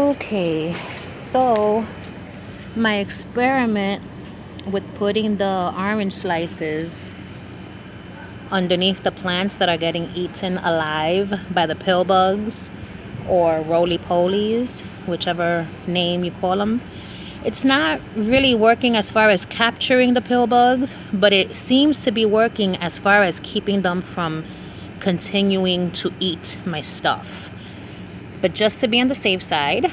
Okay, so my experiment with putting the orange slices underneath the plants that are getting eaten alive by the pill bugs or roly-polies, whichever name you call them. It's not really working as far as capturing the pill bugs, but it seems to be working as far as keeping them from continuing to eat my stuff. But just to be on the safe side,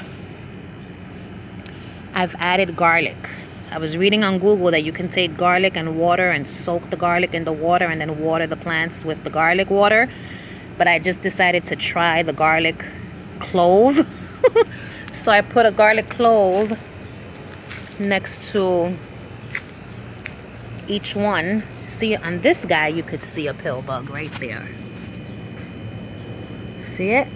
I've added garlic. I was reading on Google that you can take garlic and water and soak the garlic in the water and then water the plants with the garlic water. But I just decided to try the garlic clove. So I put a garlic clove next to each one. See, on this guy, you could see a pill bug right there. See it?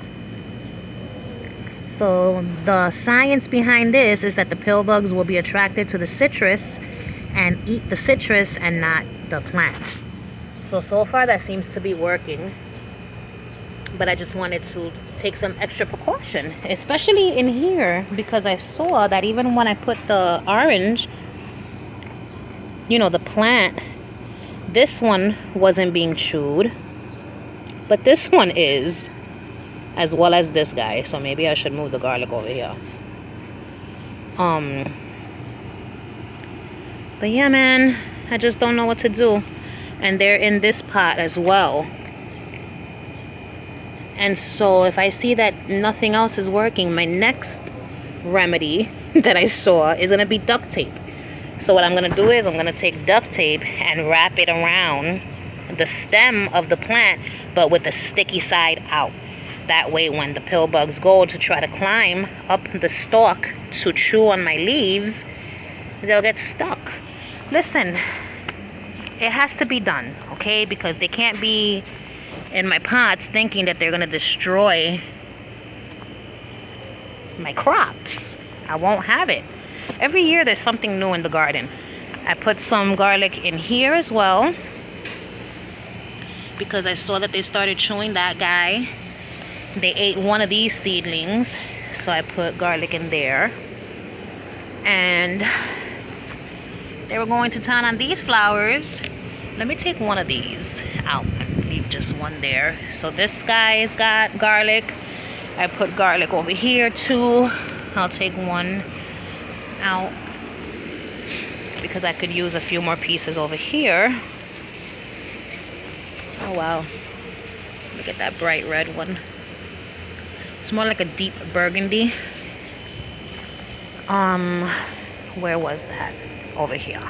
So the science behind this is that the pill bugs will be attracted to the citrus and eat the citrus and not the plant. So far that seems to be working. But I just wanted to take some extra precaution, especially in here, because I saw that even when I put the orange, the plant, this one wasn't being chewed, but this one is, as well as this guy. So maybe I should move the garlic over here. But yeah, man, I just don't know what to do. And they're in this pot as well. And so if I see that nothing else is working, my next remedy that I saw is going to be duct tape. So what I'm going to do is I'm going to take duct tape and wrap it around the stem of the plant, but with the sticky side out. That way when the pill bugs go to try to climb up the stalk to chew on my leaves, they'll get stuck. Listen, it has to be done, okay? Because they can't be in my pots thinking that they're going to destroy my crops. I won't have it. Every year there's something new in the garden. I put some garlic in here as well because I saw that they started chewing that guy. They ate one of these seedlings, so I put garlic in there. And they were going to town on these flowers. Let me take one of these out and leave just one there. So this guy's got garlic. I put garlic over here too. I'll take one out because I could use a few more pieces over here. Oh wow, look at that bright red one. It's more like a deep burgundy. Where was that? Over here.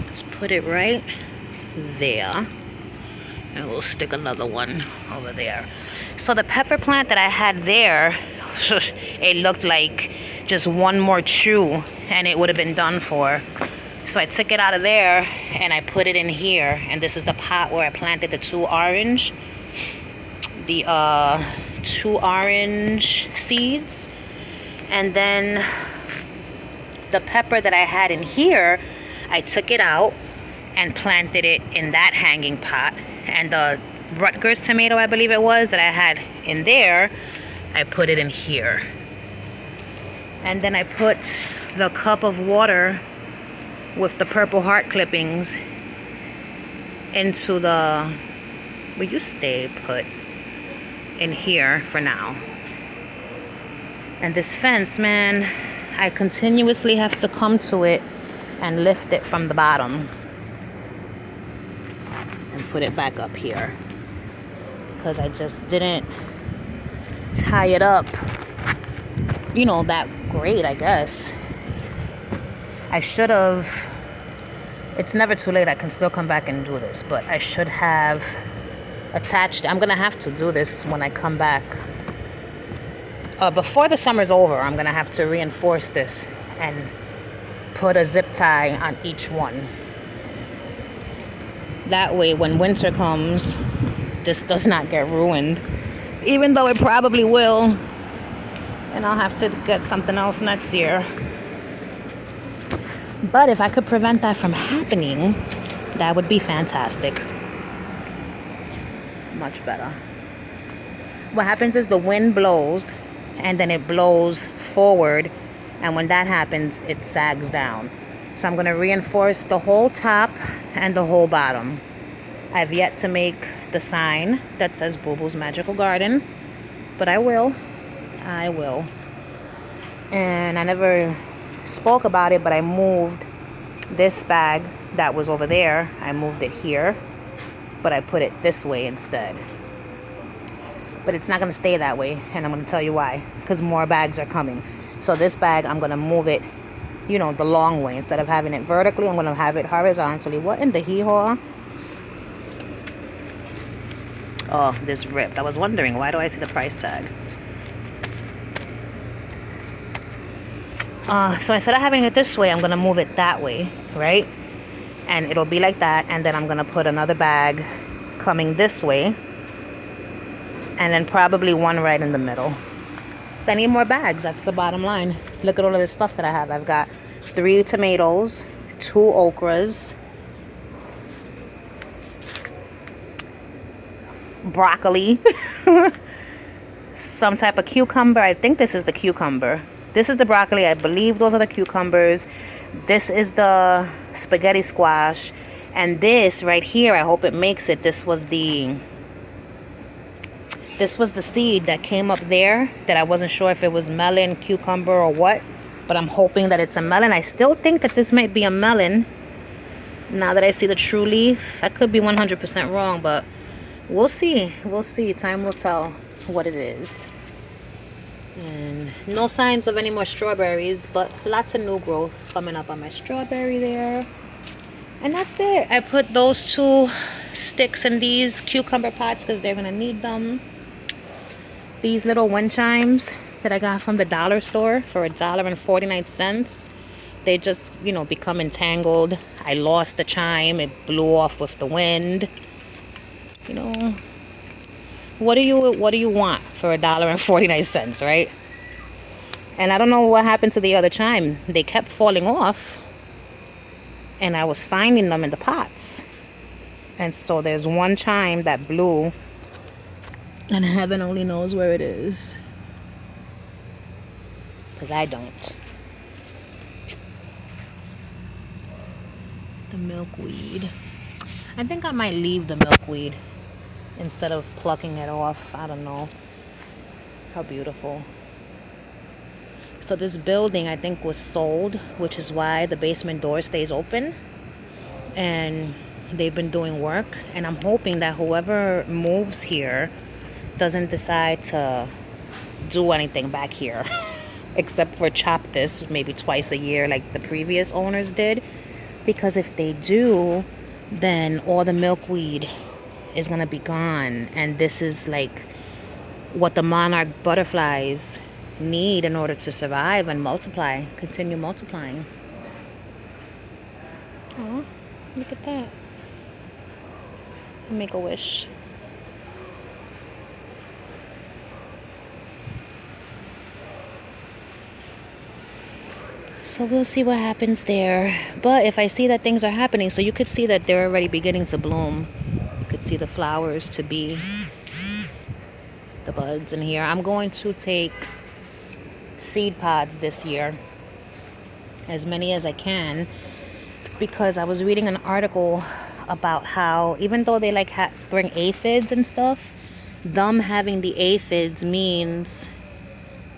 Let's put it right there. And we'll stick another one over there. So the pepper plant that I had there, it looked like just one more chew and it would have been done for. So I took it out of there and I put it in here. And this is the pot where I planted the two orange seeds. And then the pepper that I had in here, I took it out and planted it in that hanging pot. And the Rutgers tomato, I believe it was, that I had in there, I put it in here. And then I put the cup of water with the purple heart clippings into the, will you stay put, in here for now. And this fence, man, I continuously have to come to it and lift it from the bottom and put it back up here because I just didn't tie it up, that great, I guess. I should have. It's never too late. I can still come back and do this, but I should have attached. I'm gonna have to do this when I come back. Before the summer's over, I'm gonna have to reinforce this and put a zip tie on each one. That way, when winter comes, this does not get ruined. Even though it probably will. And I'll have to get something else next year. But if I could prevent that from happening, that would be fantastic. Much better. What happens is the wind blows and then it blows forward, and when that happens it sags down. So I'm going to reinforce the whole top and the whole bottom. I've yet to make the sign that says Boo Boo's Magical Garden, but I will. And I never spoke about it, but I moved this bag that was over there. I moved it here, but I put it this way instead. But it's not going to stay that way, and I'm going to tell you why. Because more bags are coming. So this bag, I'm going to move it, you know, the long way. Instead of having it vertically, I'm going to have it horizontally. What in the hee-haw? Oh, this ripped. I was wondering, why do I see the price tag? So instead of having it this way, I'm going to move it that way, right? And it'll be like that. And then I'm going to put another bag coming this way. And then probably one right in the middle. So I need more bags. That's the bottom line. Look at all of this stuff that I have. I've got 3 tomatoes, 2 okras, broccoli, some type of cucumber. I think this is the cucumber. This is the broccoli. I believe those are the cucumbers. This is the spaghetti squash. And this right here, I hope it makes it. This was the seed that came up there that I wasn't sure if it was melon, cucumber, or what. But I'm hoping that it's a melon. I still think that this might be a melon. Now that I see the true leaf, I could be 100% wrong, but we'll see. We'll see. Time will tell what it is. And no signs of any more strawberries, but lots of new growth coming up on my strawberry there. And that's it. I put those 2 sticks in these cucumber pots because they're going to need them. These little wind chimes that I got from the dollar store for $1.49. They just, you know, become entangled. I lost the chime. It blew off with the wind. You know, what do you want for $1.49, right? And I don't know what happened to the other chime. They kept falling off, and I was finding them in the pots. And so there's one chime that blew, and heaven only knows where it is, because I don't. The milkweed. I think I might leave the milkweed instead of plucking it off. I don't know. How beautiful. So this building, I think, was sold, which is why the basement door stays open. And they've been doing work. And I'm hoping that whoever moves here doesn't decide to do anything back here. Except for chop this maybe twice a year like the previous owners did. Because if they do, then all the milkweed is going to be gone. And this is like what the monarch butterflies need in order to survive and multiply, continue multiplying. Oh, look at that. Make a wish. So we'll see what happens there. But if I see that things are happening, so you could see that they're already beginning to bloom. You could see the flowers to be the buds in here. I'm going to take seed pods this year, as many as I can, because I was reading an article about how even though they like bring aphids and stuff, them having the aphids means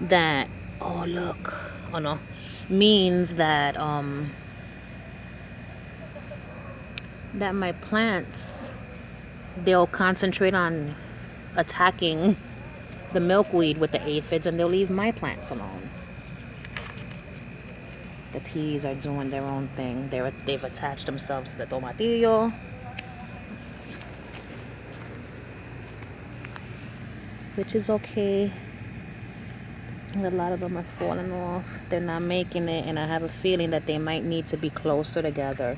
that, oh look, oh no, means that that my plants, they'll concentrate on attacking the milkweed with the aphids, and they'll leave my plants alone. The peas are doing their own thing. They've attached themselves to the tomatillo, which is okay. And a lot of them are falling off. They're not making it, and I have a feeling that they might need to be closer together.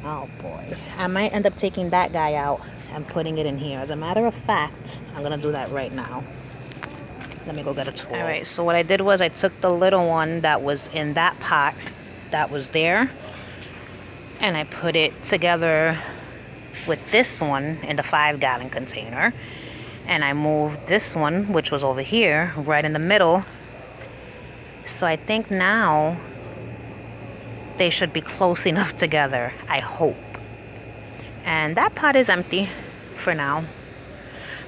Oh boy. I might end up taking that guy out and putting it in here. As a matter of fact, I'm gonna do that right now. Let me go get a tool. All right, so what I did was I took the little one that was in that pot that was there, and I put it together with this one in the 5-gallon container. And I moved this one, which was over here, right in the middle. So I think now they should be close enough together, I hope. And that pot is empty for now.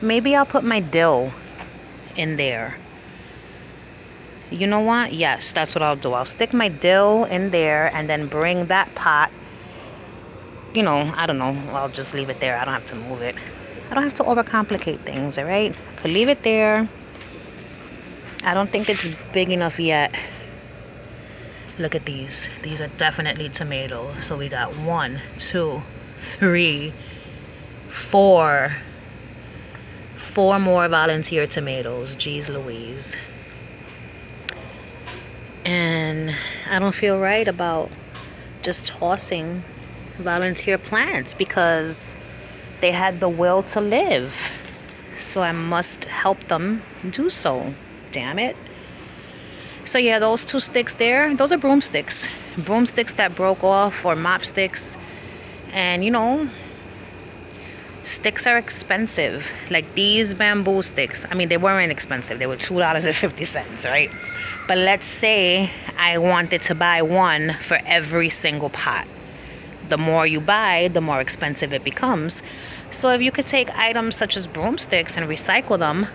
Maybe I'll put my dill in there. You know what? Yes, that's what I'll do. I'll stick my dill in there and then bring that pot. You know, I don't know. I'll just leave it there. I don't have to move it. I don't have to overcomplicate things, all right? I could leave it there. I don't think it's big enough yet. Look at these. These are definitely tomatoes. So we got 1, 2, 3, 4. 4 more volunteer tomatoes. Jeez Louise. And I don't feel right about just tossing volunteer plants because they had the will to live. So I must help them do so. Damn it. So yeah, those 2 sticks there, those are broomsticks. Broomsticks that broke off, or mop sticks. And you know, sticks are expensive. Like these bamboo sticks, I mean, they weren't expensive. They were $2.50, right? But let's say I wanted to buy one for every single pot. The more you buy, the more expensive it becomes. So if you could take items such as broomsticks and recycle them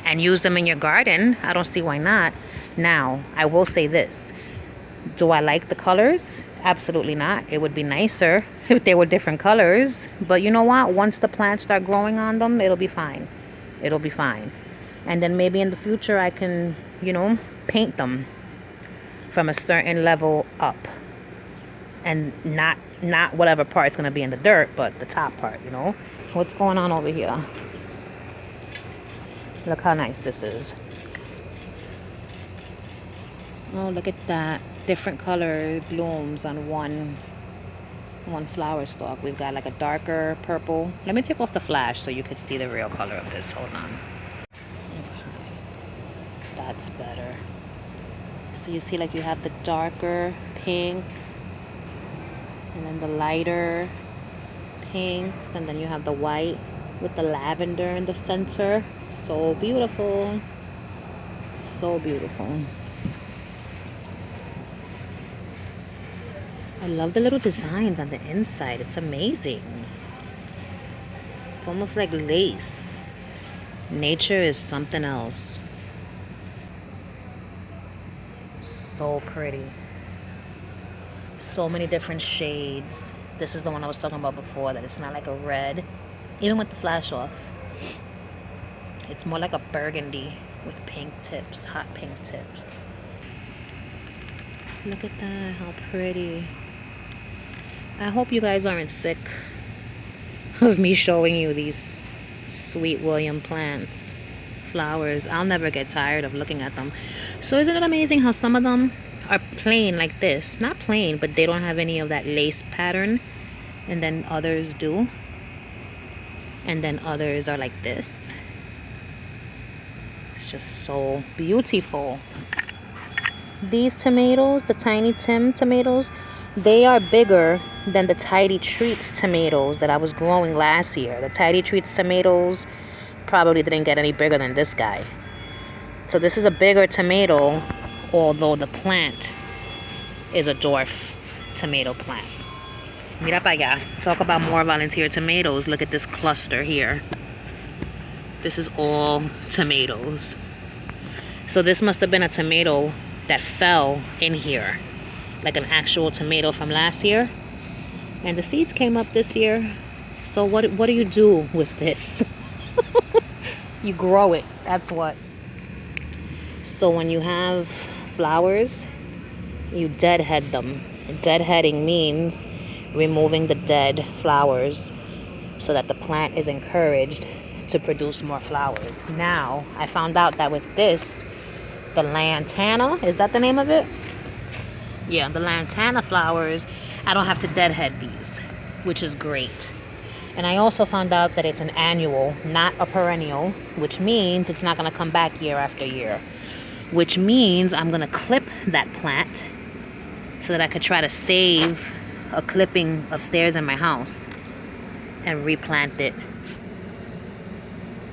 and use them in your garden, I don't see why not. Now, I will say this. Do I like the colors? Absolutely not. It would be nicer if they were different colors. But you know what? Once the plants start growing on them, it'll be fine. It'll be fine. And then maybe in the future I can, you know, paint them from a certain level up. And not whatever part's going to be in the dirt, but the top part, you know. What's going on over here? Look how nice this is. Oh, look at that. Different color blooms on one flower stalk. We've got like a darker purple. Let me take off the flash so you could see the real color of this. Hold on. Okay. That's better. So you see like you have the darker pink and then the lighter pinks, and then you have the white with the lavender in the center. So beautiful. So beautiful. I love the little designs on the inside. It's amazing. It's almost like lace. Nature is something else. So pretty. So many different shades. This is the one I was talking about before, that it's not like a red, even with the flash off. It's more like a burgundy with pink tips, hot pink tips. Look at that, how pretty. I hope you guys aren't sick of me showing you these sweet William plants, flowers. I'll never get tired of looking at them. So isn't it amazing how some of them are plain like this? Not plain, but they don't have any of that lace pattern. And then others do. And then others are like this. It's just so beautiful. These tomatoes, the Tiny Tim tomatoes, they are bigger than the Tidy Treats tomatoes that I was growing last year. The Tidy Treats tomatoes probably didn't get any bigger than this guy. So this is a bigger tomato, although the plant is a dwarf tomato plant. Mira para allá. Talk about more volunteer tomatoes. Look at this cluster here. This is all tomatoes. So this must have been a tomato that fell in here, like an actual tomato from last year, and the seeds came up this year. So what do you do with this? You grow it. That's what. So when you have flowers, you deadhead them. Deadheading means removing the dead flowers so that the plant is encouraged to produce more flowers. Now I found out that with this, the lantana, is that the name of it? Yeah, the lantana flowers, I don't have to deadhead these, which is great. And I also found out that it's an annual, not a perennial, which means it's not going to come back year after year. Which means I'm going to clip that plant so that I could try to save a clipping upstairs in my house and replant it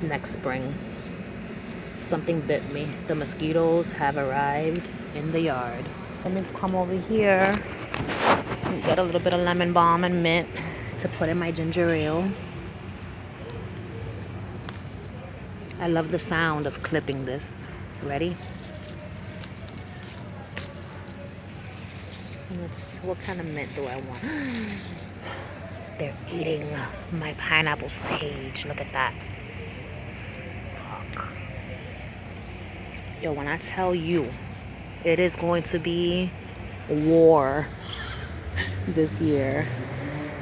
next spring. Something bit me. The mosquitoes have arrived in the yard. Let me come over here and get a little bit of lemon balm and mint to put in my ginger ale. I love the sound of clipping this. Ready? What kind of mint do I want? They're eating my pineapple sage. Look at that. Fuck. Yo, when I tell you, it is going to be war this year.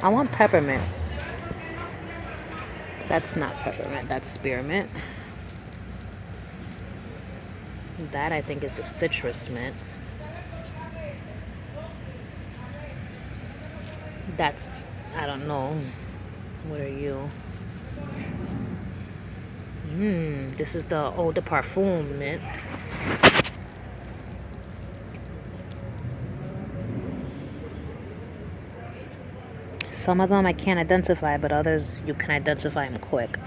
I want peppermint. That's not peppermint, that's spearmint. That I think is the citrus mint. That's, I don't know. What are you? This is the eau de parfum mint. Some of them I can't identify, but others you can identify them quick.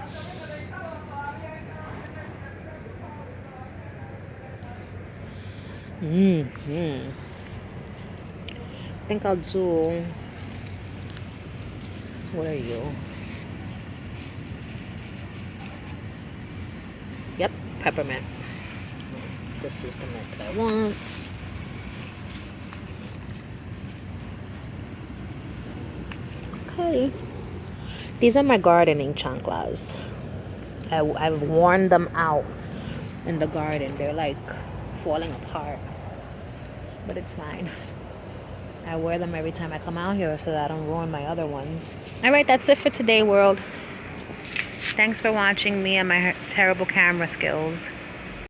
I think I'll do. What are you? Yep, peppermint. This is the mint that I want. Okay. These are my gardening chanclas. I've worn them out in the garden. They're like falling apart. But it's fine. I wear them every time I come out here so that I don't ruin my other ones. Alright, that's it for today, world. Thanks for watching me and my terrible camera skills.